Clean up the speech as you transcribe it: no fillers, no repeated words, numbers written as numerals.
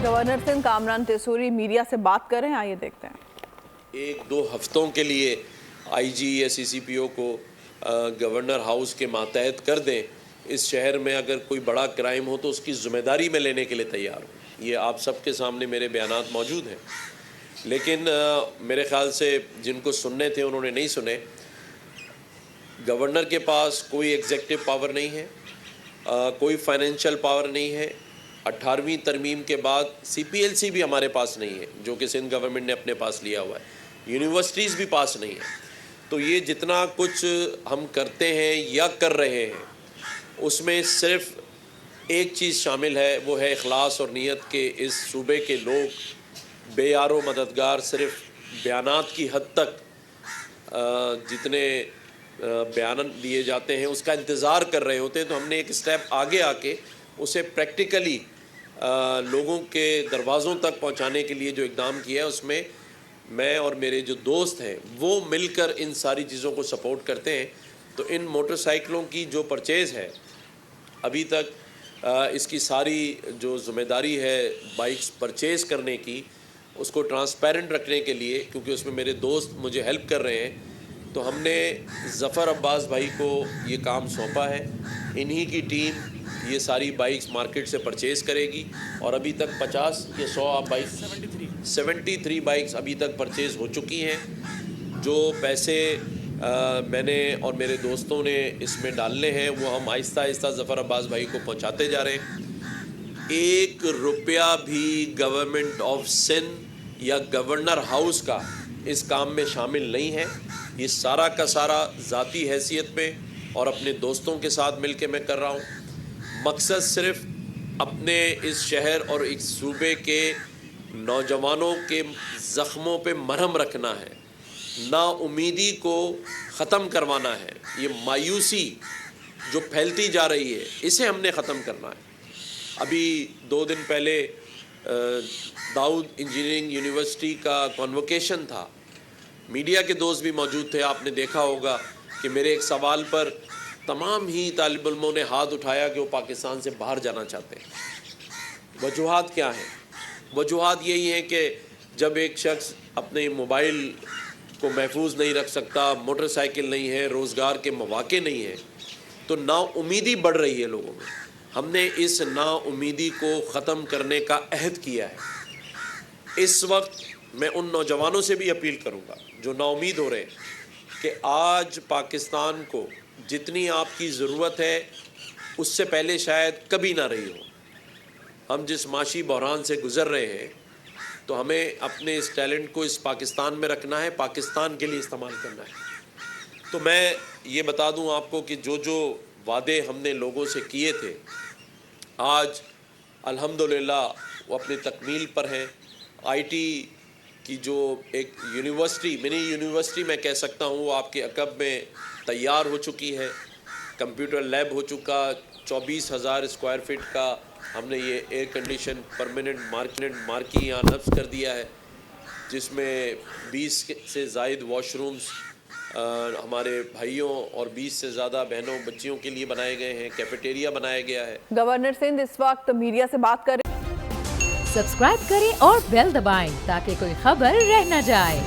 Governor Sindh Kamran تیسوری media سے بات کر رہے ہیں، آئیے دیکھتے ہیں۔ ایک دو ہفتوں کے لیے آئی جی یا سی سی پی او کو گورنر ہاؤس کے ماتحت کر دیں، اس شہر میں اگر کوئی بڑا کرائم ہو تو اس کی ذمہ داری میں لینے کے لیے تیار ہوں۔ یہ آپ سب کے سامنے میرے بیانات موجود ہیں، لیکن میرے خیال سے جن کو سننے تھے انہوں نے نہیں سنے۔ گورنر کے پاس کوئی ایگزیکٹو پاور نہیں ہے، کوئی فائنینشیل پاور نہیں ہے۔ 18ویں ترمیم کے بعد سی پی ایل سی بھی ہمارے پاس نہیں ہے، جو کہ سندھ گورنمنٹ نے اپنے پاس لیا ہوا ہے۔ یونیورسٹیز بھی پاس نہیں ہیں۔ تو یہ جتنا کچھ ہم کرتے ہیں یا کر رہے ہیں، اس میں صرف ایک چیز شامل ہے، وہ ہے اخلاص اور نیت کہ اس صوبے کے لوگ بے یار و مددگار صرف بیانات کی حد تک جتنے بیان دیے جاتے ہیں اس کا انتظار کر رہے ہوتے ہیں، تو ہم نے ایک سٹیپ آگے آ کے اسے پریکٹیکلی لوگوں کے دروازوں تک پہنچانے کے لیے جو اقدام کیا ہے، اس میں میں اور میرے جو دوست ہیں وہ مل کر ان ساری چیزوں کو سپورٹ کرتے ہیں۔ تو ان موٹر سائیکلوں کی جو پرچیز ہے ابھی تک اس کی ساری جو ذمہ داری ہے بائکس پرچیز کرنے کی، اس کو ٹرانسپیرنٹ رکھنے کے لیے، کیونکہ اس میں میرے دوست مجھے ہیلپ کر رہے ہیں، تو ہم نے ظفر عباس بھائی کو یہ کام سونپا ہے۔ انہی کی ٹیم یہ ساری بائکس مارکیٹ سے پرچیز کرے گی، اور ابھی تک 50 یا 100 بائکس 73 بائکس ابھی تک پرچیز ہو چکی ہیں۔ جو پیسے میں نے اور میرے دوستوں نے اس میں ڈالنے ہیں وہ ہم آہستہ آہستہ ظفر عباس بھائی کو پہنچاتے جا رہے ہیں۔ 1 روپیہ بھی گورنمنٹ آف سندھ یا گورنر ہاؤس کا اس کام میں شامل نہیں ہے۔ یہ سارا کا سارا ذاتی حیثیت پہ اور اپنے دوستوں کے ساتھ مل کے میں کر رہا ہوں۔ مقصد صرف اپنے اس شہر اور اس صوبے کے نوجوانوں کے زخموں پہ مرہم رکھنا ہے، نا امیدی کو ختم کروانا ہے۔ یہ مایوسی جو پھیلتی جا رہی ہے اسے ہم نے ختم کرنا ہے۔ ابھی 2 دن پہلے داؤد انجینئرنگ یونیورسٹی کا کنووکیشن تھا، میڈیا کے دوست بھی موجود تھے۔ آپ نے دیکھا ہوگا کہ میرے ایک سوال پر تمام ہی طالب علموں نے ہاتھ اٹھایا کہ وہ پاکستان سے باہر جانا چاہتے ہیں۔ وجوہات کیا ہیں؟ وجوہات یہی ہیں کہ جب ایک شخص اپنے موبائل کو محفوظ نہیں رکھ سکتا، موٹر سائیکل نہیں ہے، روزگار کے مواقع نہیں ہیں، تو نا امیدی بڑھ رہی ہے لوگوں میں۔ ہم نے اس نا امیدی کو ختم کرنے کا عہد کیا ہے۔ اس وقت میں ان نوجوانوں سے بھی اپیل کروں گا جو نا امید ہو رہے ہیں کہ آج پاکستان کو جتنی آپ کی ضرورت ہے اس سے پہلے شاید کبھی نہ رہی ہو۔ ہم جس معاشی بحران سے گزر رہے ہیں، تو ہمیں اپنے اس ٹیلنٹ کو اس پاکستان میں رکھنا ہے، پاکستان کے لیے استعمال کرنا ہے۔ تو میں یہ بتا دوں آپ کو کہ جو وعدے ہم نے لوگوں سے کیے تھے، آج الحمدللہ وہ اپنی تکمیل پر ہیں۔ آئی ٹی کی جو ایک یونیورسٹی، منی یونیورسٹی میں کہہ سکتا ہوں، وہ آپ کے عقب میں تیار ہو چکی ہے۔ کمپیوٹر لیب ہو چکا، 24,000 اسکوائر فٹ کا ہم نے یہ ایئر کنڈیشن پرماننٹ مارکی یہاں نصب کر دیا ہے، جس میں 20 سے زائد واش رومز ہمارے بھائیوں اور 20 سے زیادہ بہنوں بچیوں کے لیے بنائے گئے ہیں، کیفیٹیریا بنایا گیا ہے۔ گورنر سندھ اس وقت میڈیا سے بات کر رہے ہیں۔ سبسکرائب کریں اور بیل دبائیں تاکہ کوئی خبر رہ نہ جائے۔